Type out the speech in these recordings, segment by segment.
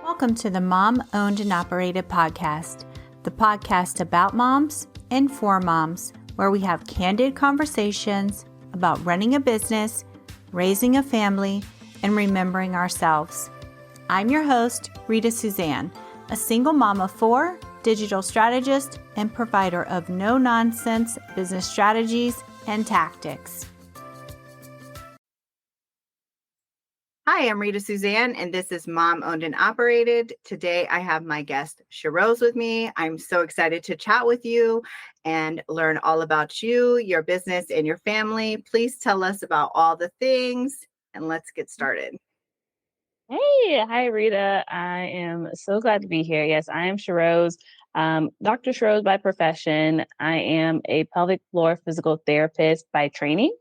Welcome to the Mom Owned and Operated podcast, the podcast about moms and for moms, where we have candid conversations about running a business, raising a family, and remembering ourselves. I'm your host, Rita Suzanne, a single mom of four, digital strategist, and provider of no-nonsense business strategies and tactics. Hi, I'm Rita Suzanne, and this is Mom Owned and Operated. Today, I have my guest, Sha'Rose, with me. I'm so excited to chat with you and learn all about you, your business, and your family. Please tell us about all the things, and let's get started. Hey, hi, Rita. I am so glad to be here. Yes, I am Sha'Rose, Dr. Sha'Rose by profession. I am a pelvic floor physical therapist by training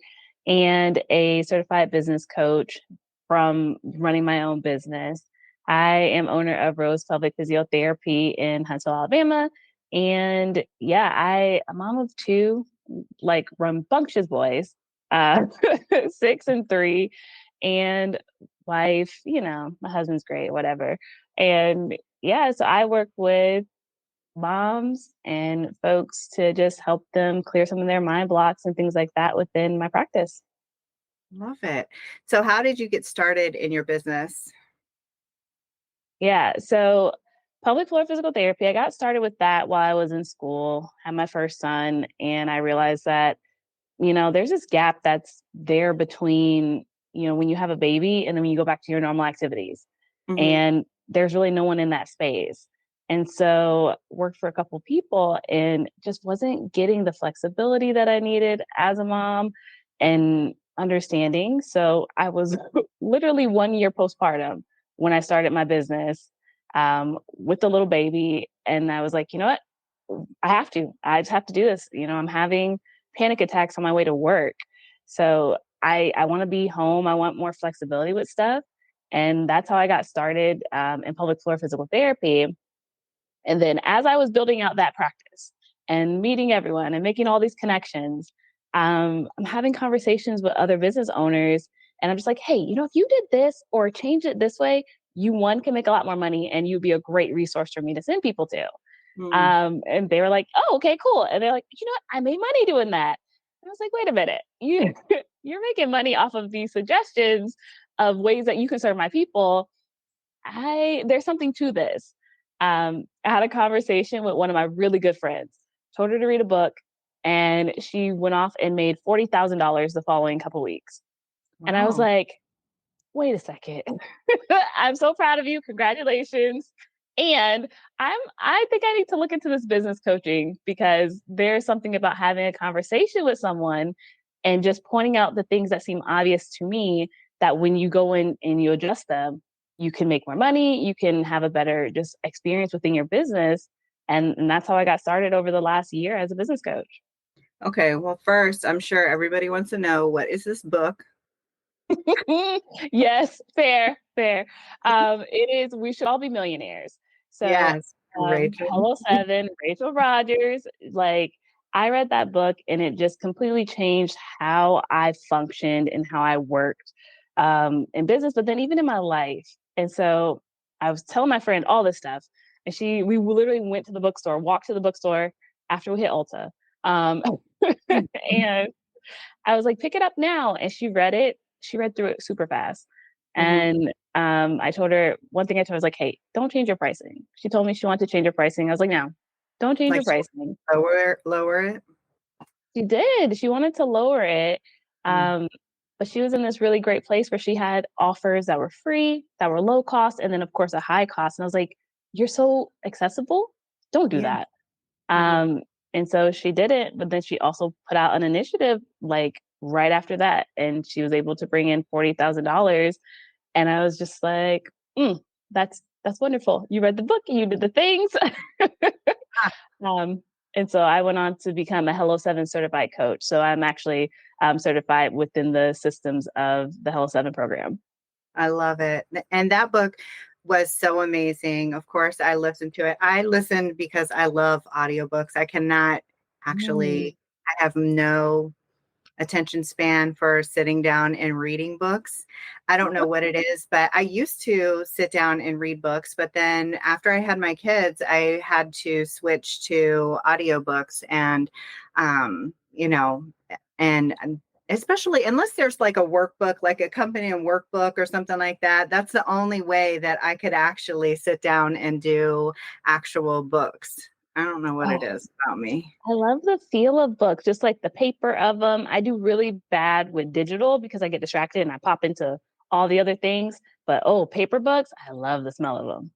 and a certified business coach from running my own business. I am owner of Rose Pelvic Physiotherapy in Huntsville, Alabama. And yeah, I'm a mom of two, like rambunctious boys, 6 and 3. And wife, my husband's great, whatever. And yeah, so I work with moms and folks to just help them clear some of their mind blocks and things like that within my practice. Love it. So how did you get started in your business? Yeah, so pelvic floor physical therapy, I got started with that while I was in school, had my first son, and I realized that, there's this gap that's there between, when you have a baby and then when you go back to your normal activities. And there's really no one in that space. And so worked for a couple people and just wasn't getting the flexibility that I needed as a mom and understanding. So I was literally 1 year postpartum when I started my business with the little baby. And I was like, you know what? I just have to do this. I'm having panic attacks on my way to work. So I want to be home. I want more flexibility with stuff. And that's how I got started in pelvic floor physical therapy. And then as I was building out that practice and meeting everyone and making all these connections, I'm having conversations with other business owners. And I'm just like, hey, if you did this or change it this way, you can make a lot more money and you'd be a great resource for me to send people to. And they were like, oh, okay, cool. And they're like, you know what? I made money doing that. And I was like, wait a minute, you're making money off of these suggestions of ways that you can serve my people. There's something to this. I had a conversation with one of my really good friends, told her to read a book, and she went off and made $40,000 the following couple weeks. Wow. And I was like, wait a second. I'm so proud of you. Congratulations. And I think I need to look into this business coaching because there's something about having a conversation with someone and just pointing out the things that seem obvious to me that when you go in and you adjust them, you can make more money, you can have a better just experience within your business. And that's how I got started over the last year as a business coach. Okay, well, first, I'm sure everybody wants to know, what is this book? Yes, fair. It is We Should All Be Millionaires. So yes, Rachel. Hello 7, Rachel Rogers. Like, I read that book and it just completely changed how I functioned and how I worked in business, but then even in my life. And so I was telling my friend all this stuff, and we literally went to the bookstore, walked to the bookstore after we hit Ulta. And I was like, pick it up now. And she read it. She read through it super fast. And I told her, one thing I told her was like, hey, don't change your pricing. She told me she wanted to change her pricing. I was like, no, don't change your pricing. Lower it. She did. She wanted to lower it. But she was in this really great place where she had offers that were free, that were low cost, and then of course a high cost. And I was like, you're so accessible. Don't do that. And so she did it, but then she also put out an initiative like right after that. And she was able to bring in $40,000. And I was just like, that's wonderful. You read the book, you did the things. And so I went on to become a Hello 7 certified coach. So I'm actually certified within the systems of the Hello 7 program. I love it. And that book was so amazing. Of course, I listened to it. I listened because I love audiobooks. I cannot actually, I have no attention span for sitting down and reading books. I don't know what it is, but I used to sit down and read books. But then after I had my kids, I had to switch to audiobooks and, you know, and especially unless there's like a workbook, like a company and workbook or something like that. That's the only way that I could actually sit down and do actual books. I don't know what it Oh, is about me. I love the feel of books, just like the paper of them. I do really bad with digital because I get distracted and I pop into all the other things. But oh, paper books, I love the smell of them.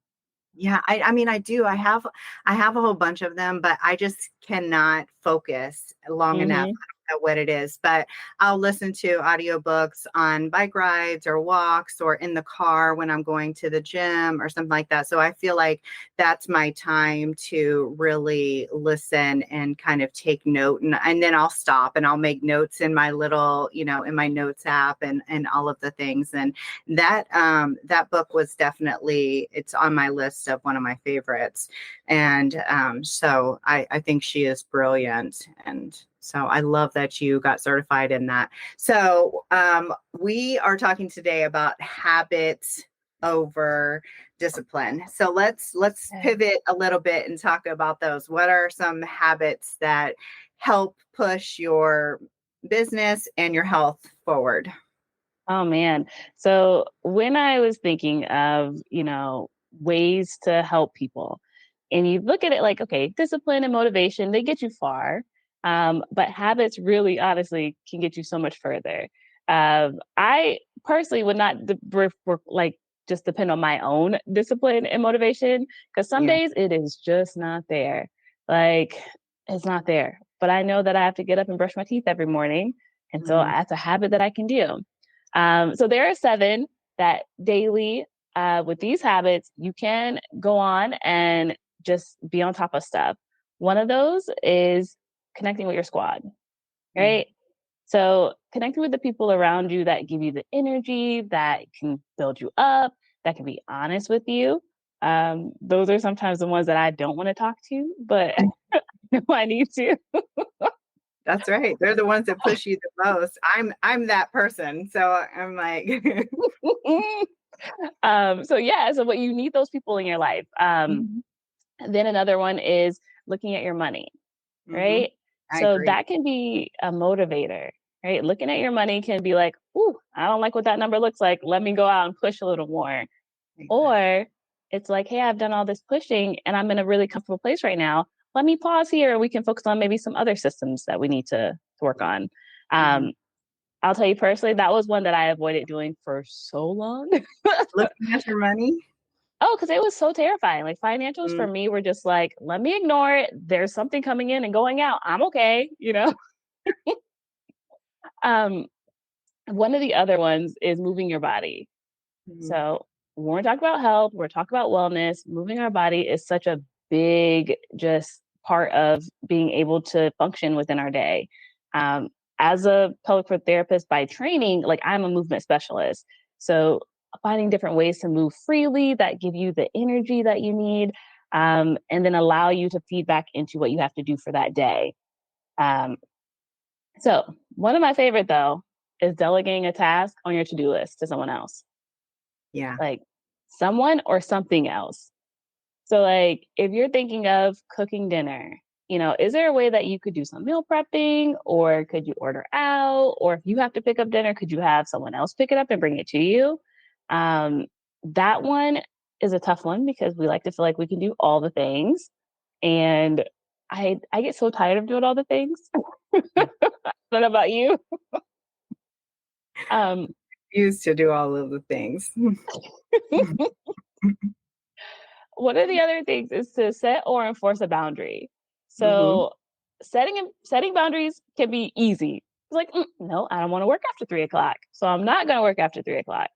Yeah, I mean, I do. I have a whole bunch of them, but I just cannot focus long enough. Hmm. I don't know what it is, but I'll listen to audiobooks on bike rides or walks or in the car when I'm going to the gym or something like that. So I feel like that's my time to really listen and kind of take note. And then I'll stop and I'll make notes in my little, in my notes app and all of the things. And that book was definitely, it's on my list of one of my favorites. And so I think she is brilliant. And so I love that you got certified in that. So we are talking today about habits over discipline. So let's Okay. pivot a little bit and talk about those. What are some habits that help push your business and your health forward? Oh man. So when I was thinking of, ways to help people, and you look at it like, okay, discipline and motivation, they get you far. But habits really honestly can get you so much further. I personally would not like just depend on my own discipline and motivation because some Yeah. days it is just not there. Like it's not there. But I know that I have to get up and brush my teeth every morning. And so Mhm. that's a habit that I can do. So there are 7 that daily, with these habits, you can go on and just be on top of stuff. One of those is connecting with your squad, Mm. right? So connecting with the people around you that give you the energy, that can build you up, that can be honest with you. Those are sometimes the ones that I don't want to talk to, but I need to. That's right. They're the ones that push you the most. I'm that person. So I'm like, So yeah, so what you need those people in your life. mhm, Then another one is looking at your money, mhm. right? I So agree. that can be a motivator, right? Looking at your money can be like, ooh, I don't like what that number looks like. Let me go out and push a little more. Exactly. Or it's like, hey, I've done all this pushing and I'm in a really comfortable place right now. Let me pause here and we can focus on maybe some other systems that we need to work on. Mhm. Um, I'll tell you personally, that was one that I avoided doing for so long. Looking at your money. Oh, because it was so terrifying. Like financials for Mm, me were just like, let me ignore it. There's something coming in and going out. I'm okay. Um, one of the other ones is moving your body. mhm. So when we're talking about health, we're talking about wellness. Moving our body is such a big just part of being able to function within our day. Um, as a pelvic floor therapist by training, like I'm a movement specialist. So finding different ways to move freely that give you the energy that you need, and then allow you to feed back into what you have to do for that day. Um, so one of my favorite though is delegating a task on your to-do list to someone else, Yeah. like someone or something else. So, like, if you're thinking of cooking dinner, is there a way that you could do some meal prepping, or could you order out? Or if you have to pick up dinner, could you have someone else pick it up and bring it to you? Um, that one is a tough one because we like to feel like we can do all the things. And I get so tired of doing all the things. I don't know about you. Um, Used to do all of the things. One of the other things is to set or enforce a boundary. Mhm. So setting boundaries can be easy. It's like, no, I don't want to work after 3 o'clock. So I'm not going to work after 3 o'clock.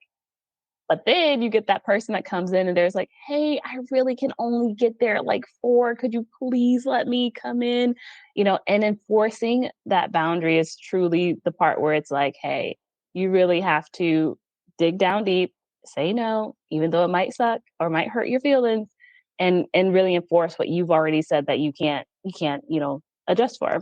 But then you get that person that comes in and there's like, hey, I really can only get there at like 4. Could you please let me come in? And enforcing that boundary is truly the part where it's like, hey, you really have to dig down deep, say no, even though it might suck or might hurt your feelings, and really enforce what you've already said that you can't adjust for.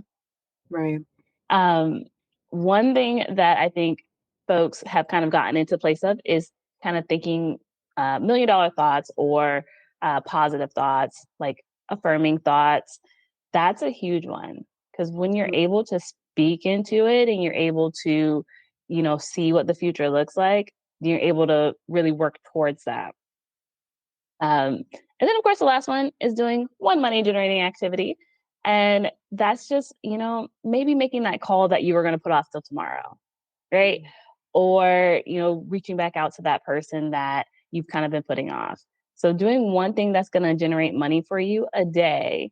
Right. Um, one thing that I think folks have kind of gotten into place of is kind of thinking $1 million thoughts or positive thoughts, like affirming thoughts. That's a huge one because when you're able to speak into it and you're able to, see what the future looks like, you're able to really work towards that. And then, of course, the last one is doing one money generating activity. And that's just, maybe making that call that you were going to put off till tomorrow, right? Or, reaching back out to that person that you've kind of been putting off. So, doing one thing that's going to generate money for you a day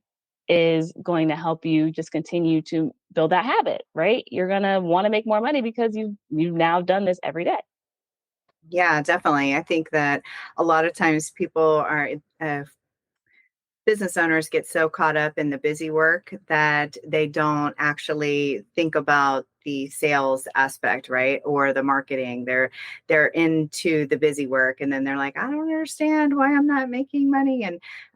is going to help you just continue to build that habit, right? You're going to want to make more money because you've now done this every day. Yeah, definitely. I think that a lot of times people are, business owners get so caught up in the busy work that they don't actually think about the sales aspect, right? Or the marketing. They're into the busy work, and then they're like, I don't understand why I'm not making money.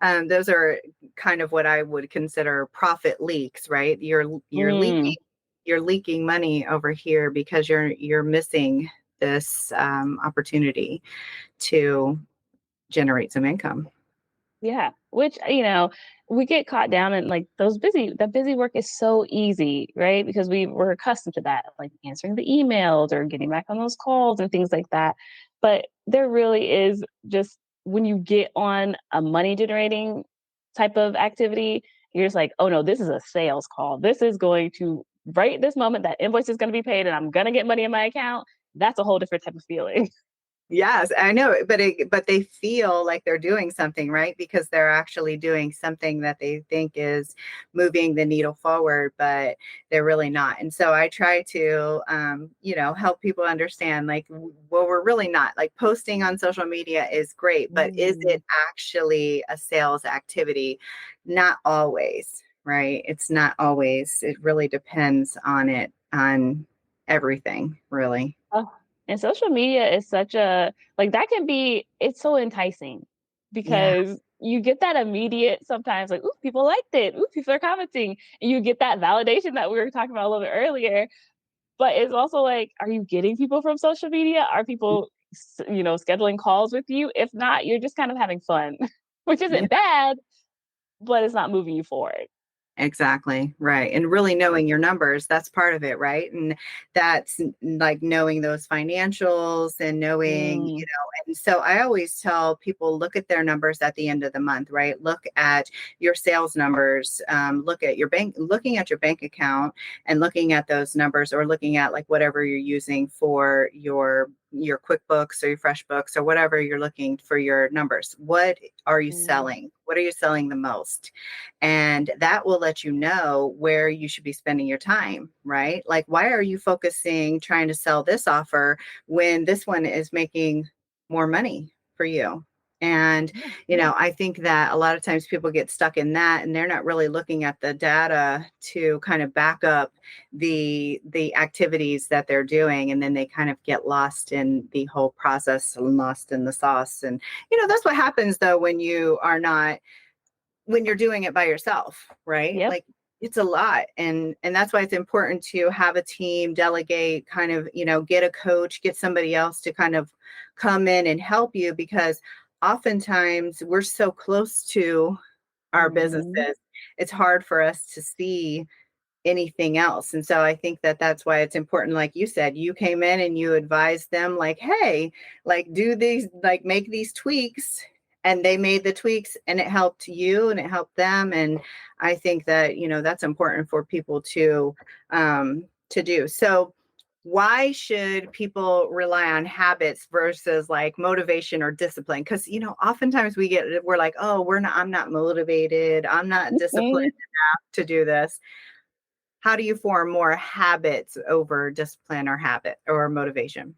And those are kind of what I would consider profit leaks, right? You're leaking money over here because you're missing this opportunity to generate some income. Yeah, which, we get caught down in like that busy work is so easy, right? Because we're accustomed to that, like answering the emails or getting back on those calls and things like that. But there really is just when you get on a money generating type of activity, you're just like, oh no, this is a sales call. This is going to, right this moment, that invoice is going to be paid and I'm going to get money in my account. That's a whole different type of feeling. Yes, I know, but they feel like they're doing something, right? Because they're actually doing something that they think is moving the needle forward, but they're really not. And so I try to, help people understand, like, well, we're really not. Like, posting on social media is great, but is it actually a sales activity? Not always, right? It's not always. It really depends on everything, really. Oh, and social media is such a like that can be it's so enticing Yeah. because you get that immediate sometimes like, ooh, people liked it. Ooh, people are commenting. And you get that validation that we were talking about a little bit earlier. But it's also like, are you getting people from social media? Are people, scheduling calls with you? If not, you're just kind of having fun, which Yeah. isn't bad, but it's not moving you forward. Exactly. Right. And really knowing your numbers, that's part of it. Right. And that's like knowing those financials and knowing, Mm, and so I always tell people, look at their numbers at the end of the month, right? Look at your sales numbers, look at your looking at your bank account and looking at those numbers, or looking at like whatever you're using for your QuickBooks or your FreshBooks or whatever you're looking for your numbers. What are you mm, selling? What are you selling the most? And that will let you know where you should be spending your time, right? Like, why are you focusing trying to sell this offer when this one is making more money for you? And, yeah. I think that a lot of times people get stuck in that, and they're not really looking at the data to kind of back up the activities that they're doing. And then they kind of get lost in the whole process and lost in the sauce. And, that's what happens though when you're doing it by yourself, right? Yep. Like, it's a lot. And that's why it's important to have a team, delegate, kind of, get a coach, get somebody else to kind of come in and help you, because oftentimes we're so close to our Mhm. businesses. It's hard for us to see anything else. And so I think that that's why it's important. Like you said, you came in and you advised them, like, hey, like, do these, like, make these tweaks. And they made the tweaks, and it helped you and it helped them. And I think that, that's important for people to do. So why should people rely on habits versus like motivation or discipline? Because, oftentimes we're like, oh, I'm not motivated. I'm not disciplined Mhm. to do this. How do you form more habits over discipline or habit or motivation?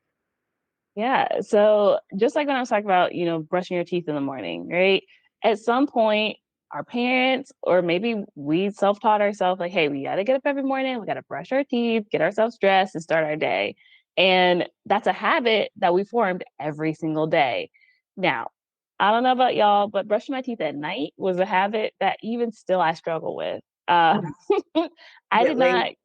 Yeah. So just like when I was talking about, brushing your teeth in the morning, right? At some point, our parents, or maybe we self taught ourselves, like, hey, we got to get up every morning, we got to brush our teeth, get ourselves dressed, and start our day. And that's a habit that we formed every single day. Now, I don't know about y'all, but brushing my teeth at night was a habit that even still I struggle with. I Get did not lazy.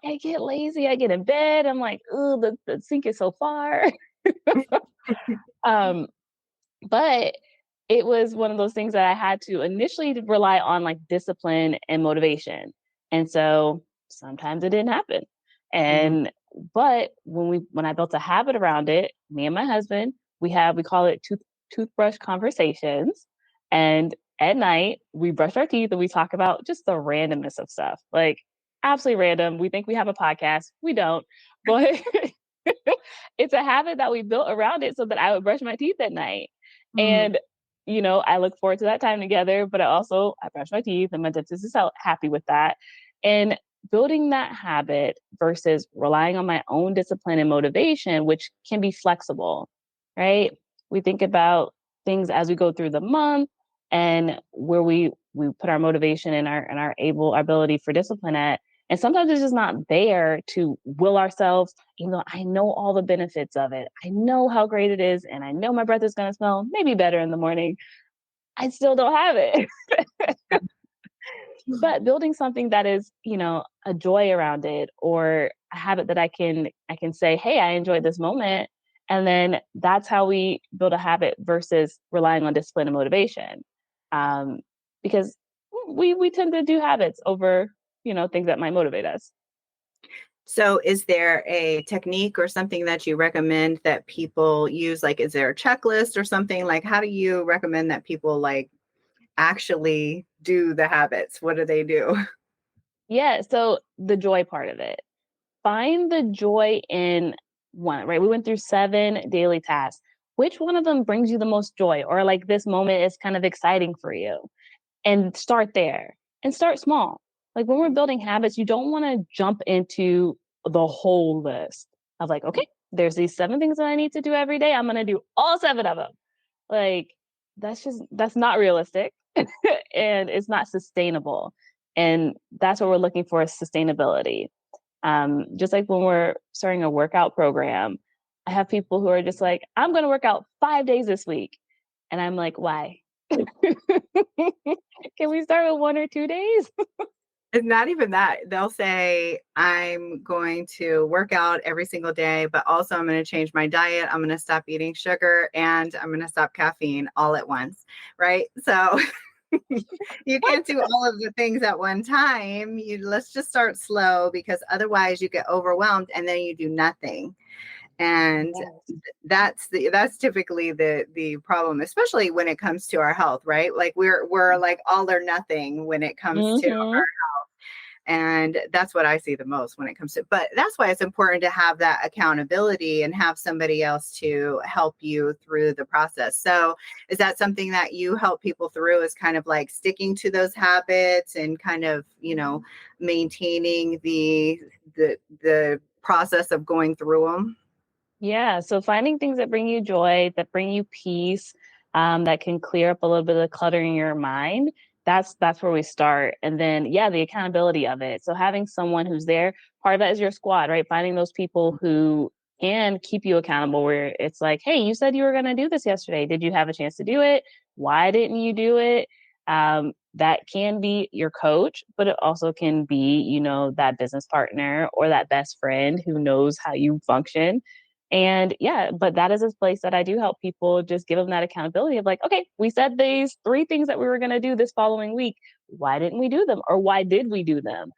I get lazy. I get in bed. I'm like, oh, the sink is so far. um, but it was one of those things that I had to initially rely on like discipline and motivation. And so sometimes it didn't happen. Mhm. And but when I built a habit around it, me and my husband, we call it toothbrush conversations. And at night we brush our teeth and we talk about just the randomness of stuff. Like absolutely random. We think we have a podcast. We don't. But it's a habit that we built around it so that I would brush my teeth at night. Mhm. And, I look forward to that time together, but I brush my teeth and my dentist is happy with that. And building that habit versus relying on my own discipline and motivation, which can be flexible, right? We think about things as we go through the month and where we put our motivation and our ability for discipline at. And sometimes it's just not there to will ourselves, even though I know all the benefits of it. I know how great it is, and I know my breath is going to smell maybe better in the morning. I still don't have it. But building something that is, a joy around it or a habit that I can say, "Hey, I enjoyed this moment." And then that's how we build a habit versus relying on discipline and motivation. Um, because we tend to do habits over, things that might motivate us. So is there a technique or something that you recommend that people use? Like, is there a checklist or something? Like, how do you recommend that people like actually do the habits? What do they do? Yeah, so the joy part of it. Find the joy in one, right? We went through 7 daily tasks. Which one of them brings you the most joy or like this moment is kind of exciting for you? And start there and start small. Like when we're building habits, you don't want to jump into the whole list of like, okay, there's these 7 things that I need to do every day. I'm going to do all 7 of them. Like that's not realistic and it's not sustainable. And that's what we're looking for is sustainability. Just like when we're starting a workout program, I have people who are just like, I'm going to work out 5 days this week. And I'm like, why? Can we start with 1 or 2 days? It's not even that. They'll say, I'm going to work out every single day, but also I'm going to change my diet. I'm going to stop eating sugar and I'm going to stop caffeine all at once. Right. So you What? can't do all of the things at one time. Let's just start slow because otherwise you get overwhelmed and then you do nothing. And Yes. that's typically the problem, especially when it comes to our health, right? Like we're like all or nothing when it comes to, Hmm. and that's what I see the most when it comes to, but that's why it's important to have that accountability and have somebody else to help you through the process. So is that something that you help people through, is kind of like sticking to those habits and kind of, maintaining the process of going through them? Yeah. So finding things that bring you joy, that bring you peace, that can clear up a little bit of the clutter in your mind. That's where we start. And then yeah, the accountability of it. So having someone who's there, part of that is your squad, right? Finding those people who can keep you accountable where it's like, hey, you said you were gonna do this yesterday. Did you have a chance to do it? Why didn't you do it? That can be your coach, but it also can be, that business partner or that best friend who knows how you function. And yeah, but that is a place that I do help people just give them that accountability of like, okay, we said these 3 things that we were going to do this following week. Why didn't we do them? Or why did we do them?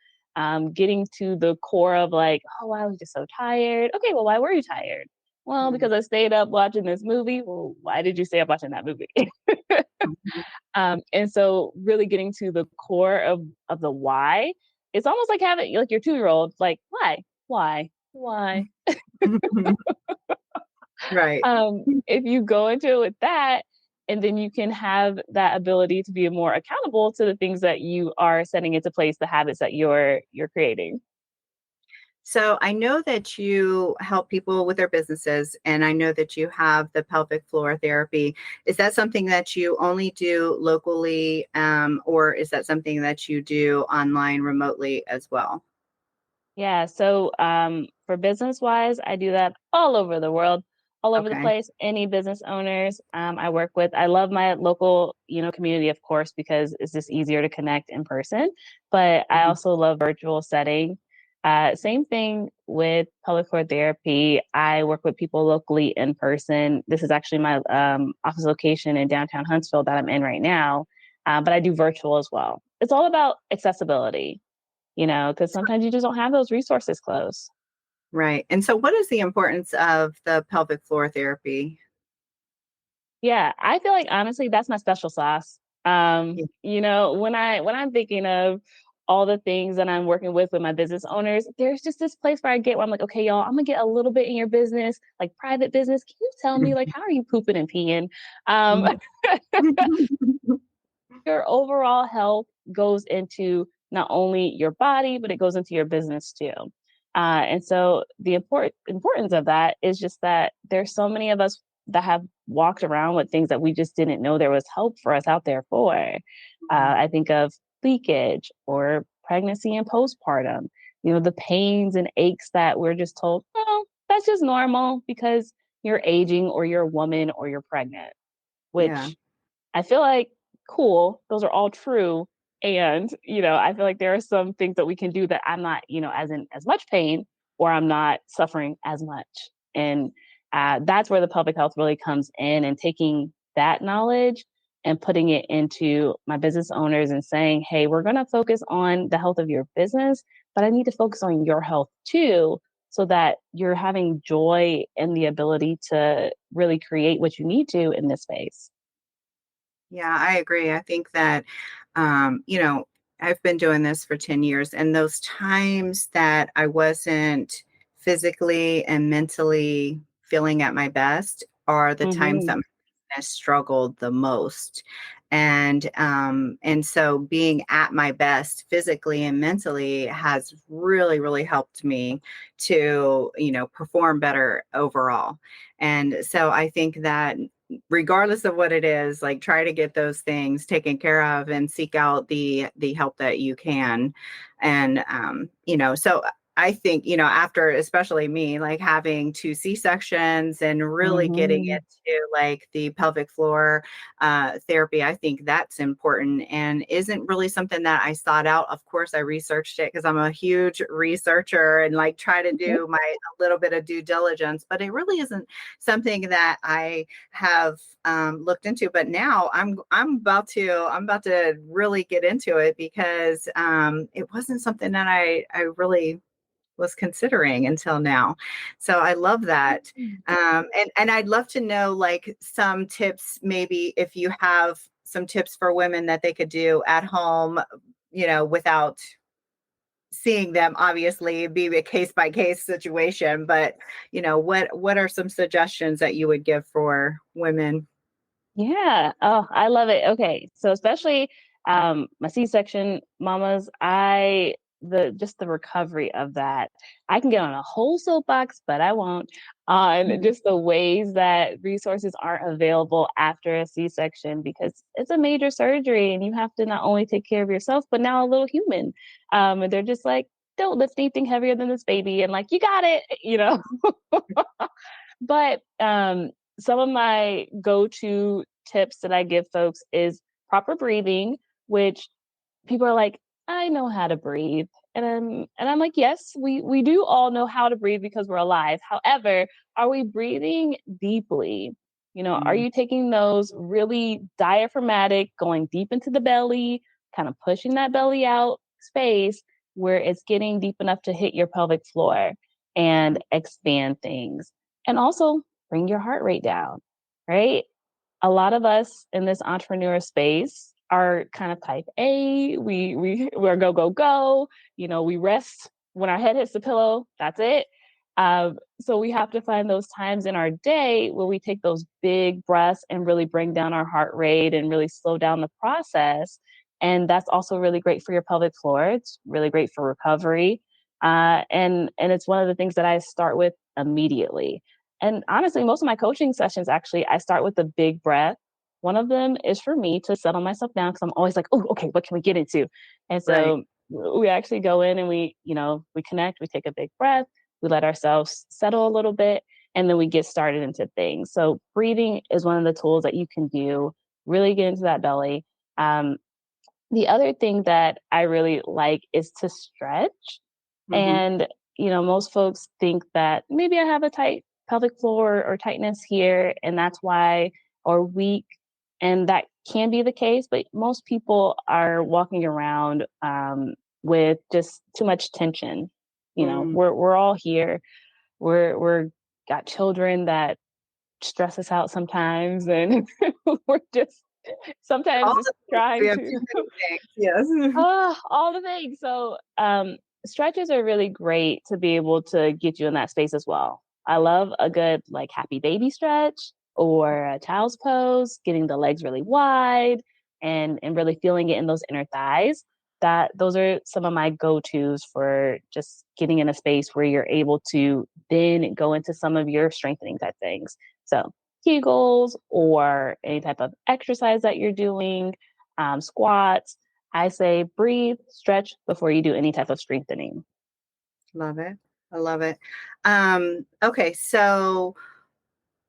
Getting to the core of like, oh, I was just so tired. Okay, well, why were you tired? Well, because I stayed up watching this movie. Well, why did you stay up watching that movie? And so really getting to the core of the why, it's almost like having like your 2-year-old, like, why? Right. If you go into it with that, and then you can have that ability to be more accountable to the things that you are setting into place, the habits that you're creating. So I know that you help people with their businesses, and I know that you have the pelvic floor therapy. Is that something that you only do locally, or is that something that you do online remotely as well? Yeah. So for business wise, I do that all over the world, all over the Okay. place. Any business owners I work with. I love my local, community, of course, because it's just easier to connect in person. But I Mhm. also love virtual setting. Same thing with pelvic floor therapy. I work with people locally in person. This is actually my office location in downtown Huntsville that I'm in right now, but I do virtual as well. It's all about accessibility, because sometimes you just don't have those resources close. Right. And so what is the importance of the pelvic floor therapy? Yeah, I feel like honestly that's my special sauce. Yeah. When I'm thinking of all the things that I'm working with my business owners, there's just this place where I get where I'm like, okay, y'all, I'm gonna get a little bit in your business, like private business. Can you tell me like how are you pooping and peeing? Um, Mhm. your overall health goes into not only your body, but it goes into your business too. And so the importance of that is just that there's so many of us that have walked around with things that we just didn't know there was help for us out there for. I think of leakage or pregnancy and postpartum, the pains and aches that we're just told, oh, that's just normal because you're aging or you're a woman or you're pregnant, Yeah. which I feel like cool, those are all true. And, I feel like there are some things that we can do that I'm not, as in as much pain or I'm not suffering as much. And that's where the pelvic health really comes in and taking that knowledge and putting it into my business owners and saying, hey, we're going to focus on the health of your business, but I need to focus on your health too, so that you're having joy and the ability to really create what you need to in this space. Yeah, I agree. I think that, um, you know, I've been doing this for 10 years, and those times that I wasn't physically and mentally feeling at my best are the times that Hmm. my business struggled the most. And so being at my best physically and mentally has really, really helped me to, perform better overall. And so I think that regardless of what it is, like try to get those things taken care of and seek out the help that you can. And so I think, after especially me, like having two C-sections and really getting Mhm. into like the pelvic floor therapy, I think that's important and isn't really something that I sought out. Of course, I researched it because I'm a huge researcher and like try to Okay. do my a little bit of due diligence, but it really isn't something that I have looked into. But now I'm about to really get into it because it wasn't something that I really was considering until now. So I love that. Mm. And I'd love to know like some tips, maybe if you have some tips for women that they could do at home, without seeing them obviously be a case by case situation, but what are some suggestions that you would give for women? Yeah. Oh, I love it. Okay. So especially my C-section mamas, I the just the recovery of that. I can get on a whole soapbox, but I won't. On Mhm. just the ways that resources aren't available after a C-section because it's a major surgery and you have to not only take care of yourself, but now a little human. And they're just like, don't lift anything heavier than this baby. And like, you got it. But some of my go-to tips that I give folks is proper breathing, which people are like, I know how to breathe. And I'm like, yes, we do all know how to breathe because we're alive. However, are we breathing deeply? Are Mm. you taking those really diaphragmatic, going deep into the belly, kind of pushing that belly out space where it's getting deep enough to hit your pelvic floor and expand things? And also bring your heart rate down, right? A lot of us in this entrepreneur space are kind of type A. We're go go go. We rest when our head hits the pillow. That's it. So we have to find those times in our day where we take those big breaths and really bring down our heart rate and really slow down the process. And that's also really great for your pelvic floor. It's really great for recovery. And it's one of the things that I start with immediately. And honestly, most of my coaching sessions, actually, I start with a big breath. One of them is for me to settle myself down because I'm always like, oh, okay, what can we get into? And Right. so we actually go in and we connect, we take a big breath, we let ourselves settle a little bit, and then we get started into things. So breathing is one of the tools that you can do, really get into that belly. Um, the other thing that I really like is to stretch. Mm-hmm. And, most folks think that maybe I have a tight pelvic floor or tightness here, and that's why, or weak. And that can be the case, but most people are walking around with just too much tension. Mm. We're all here. We're got children that stress us out sometimes, and we're just sometimes All just the things. We trying have to too many things. Yes. all the things. So stretches are really great to be able to get you in that space as well. I love a good like happy baby stretch or a child's pose, getting the legs really wide and really feeling it in those inner thighs. That those are some of my go-tos for just getting in a space where you're able to then go into some of your strengthening type things. So Kegels or any type of exercise that you're doing, squats. I say breathe, stretch before you do any type of strengthening. Love it. I love it. Okay, so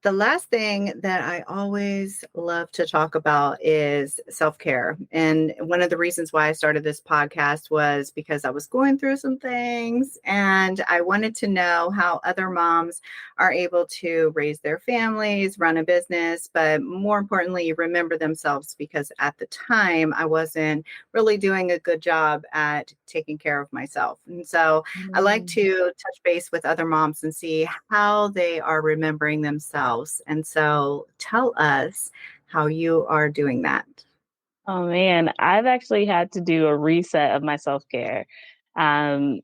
the last thing that I always love to talk about is self-care. And one of the reasons why I started this podcast was because I was going through some things and I wanted to know how other moms are able to raise their families, run a business, but more importantly, remember themselves, because at the time I wasn't really doing a good job at taking care of myself. And so I like Mm. to touch base with other moms and see how they are remembering themselves. And so tell us how you are doing that. Oh man, I've actually had to do a reset of my self-care. Um,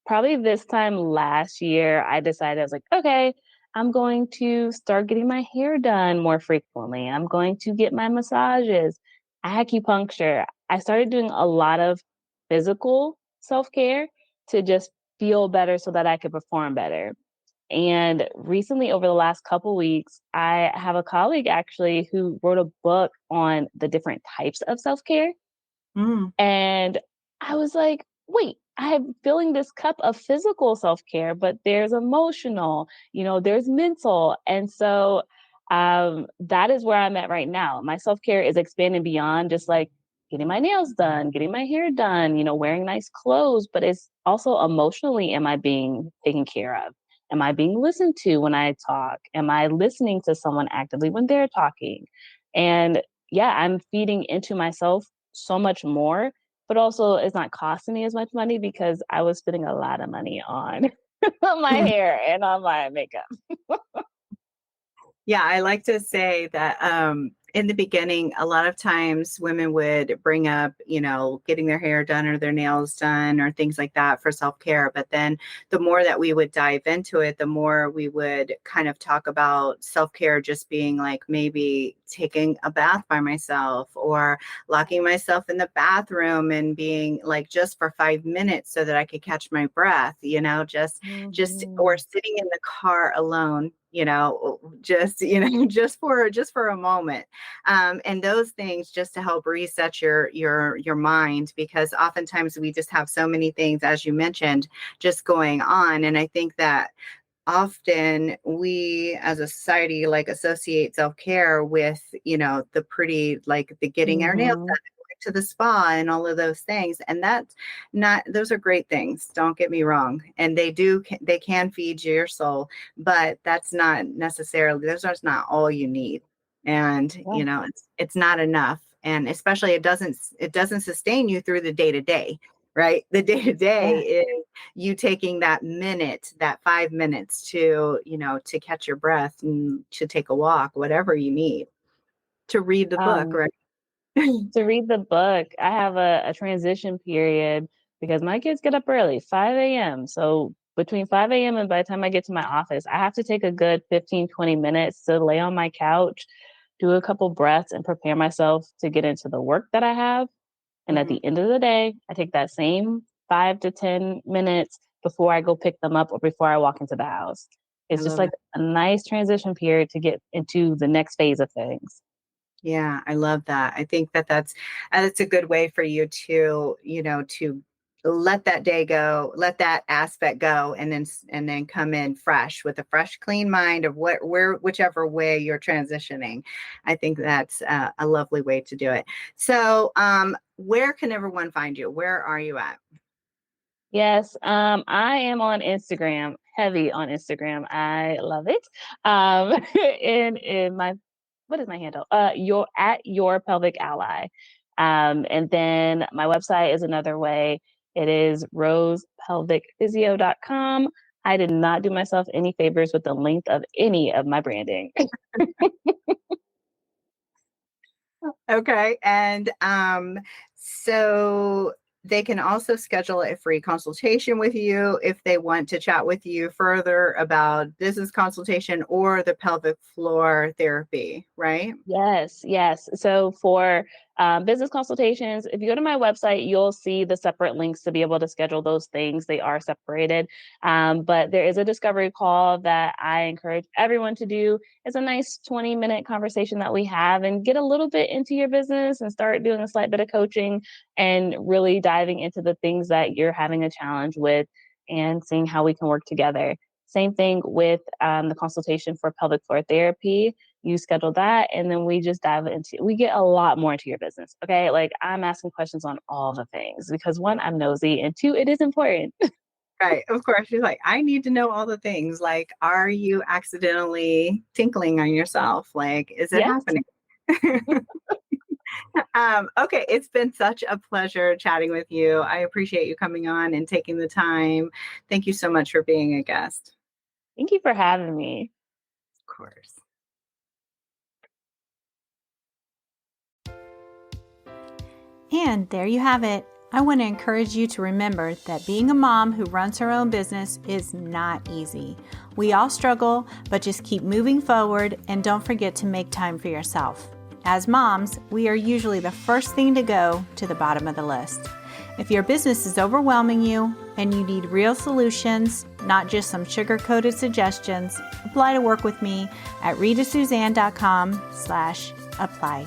Probably this time last year, I decided I was like, okay, I'm going to start getting my hair done more frequently. I'm going to get my massages, acupuncture. I started doing a lot of physical self-care to just feel better so that I could perform better. And recently, over the last couple weeks, I have a colleague actually who wrote a book on the different types of self-care. Mm, And I was like, wait, I'm filling this cup of physical self care, but there's emotional, there's mental. And so that is where I'm at right now. My self care is expanding beyond just like getting my nails done, getting my hair done, wearing nice clothes, but it's also emotionally, am I being taken care of? Am I being listened to when I talk? Am I listening to someone actively when they're talking? And yeah, I'm feeding into myself so much more, but also it's not costing me as much money because I was spending a lot of money on my mm. hair and on my makeup. Yeah, I like to say that in the beginning, a lot of times women would bring up, getting their hair done or their nails done or things like that for self-care. But then the more that we would dive into it, the more we would kind of talk about self-care just being like maybe taking a bath by myself or locking myself in the bathroom and being like just for 5 minutes so that I could catch my breath, just or Mhm. sitting in the car alone, just just for a moment, and those things just to help reset your mind, because oftentimes we just have so many things, as you mentioned, just going on. And I think that often we as a society like associate self-care with the pretty, like the getting our nails done, Mhm. going to the spa and all of those things. And that's not, those are great things, don't get me wrong, and they can feed your soul, but that's not necessarily, those are not all you need. And Yeah. it's not enough, and especially it doesn't sustain you through the day to day, right? The day to day Yeah. is you taking that minute, that 5 minutes to, to catch your breath and to take a walk, whatever you need, to read the book, Um, right? to read the book, I have a transition period because my kids get up early, 5 a.m. So between 5 a.m. and by the time I get to my office, I have to take a good 15, 20 minutes to lay on my couch, do a couple breaths, and prepare myself to get into the work that I have. And at Mhm. the end of the day, I take that same 5 to 10 minutes before I go pick them up or before I walk into the house. I It's just love like it. a nice transition period to get into the next phase of things. Yeah, I love that. I think that that's a good way for you to, to let that day go, let that aspect go, and then come in fresh with a fresh, clean mind of whichever way you're transitioning. I think that's a lovely way to do it. So, where can everyone find you? Where are you at? Yes, I am on Instagram, heavy on Instagram. I love it. And in my what is my handle? Your pelvic ally. And then my website is another way. It is rosepelvicphysio.com. I did not do myself any favors with the length of any of my branding. Okay. And so they can also schedule a free consultation with you if they want to chat with you further about business consultation or the pelvic floor therapy, right? Yes, yes. So for business consultations, if you go to my website, you'll see the separate links to be able to schedule those things. They are separated. But there is a discovery call that I encourage everyone to do. It's a nice 20-minute conversation that we have and get a little bit into your business and start doing a slight bit of coaching and really diving into the things that you're having a challenge with and seeing how we can work together. Same thing with the consultation for pelvic floor therapy. You schedule that, and then we just we get a lot more into your business. Okay. Like I'm asking questions on all the things because one, I'm nosy, and two, it is important. Right. Of course. You're like, I need to know all the things. Like, are you accidentally tinkling on yourself? Like, is it Yes. happening? Okay. It's been such a pleasure chatting with you. I appreciate you coming on and taking the time. Thank you so much for being a guest. Thank you for having me. Of course. And there you have it. I want to encourage you to remember that being a mom who runs her own business is not easy. We all struggle, but just keep moving forward and don't forget to make time for yourself. As moms, we are usually the first thing to go to the bottom of the list. If your business is overwhelming you and you need real solutions, not just some sugar-coated suggestions, apply to work with me at ritasuzanne.com/apply.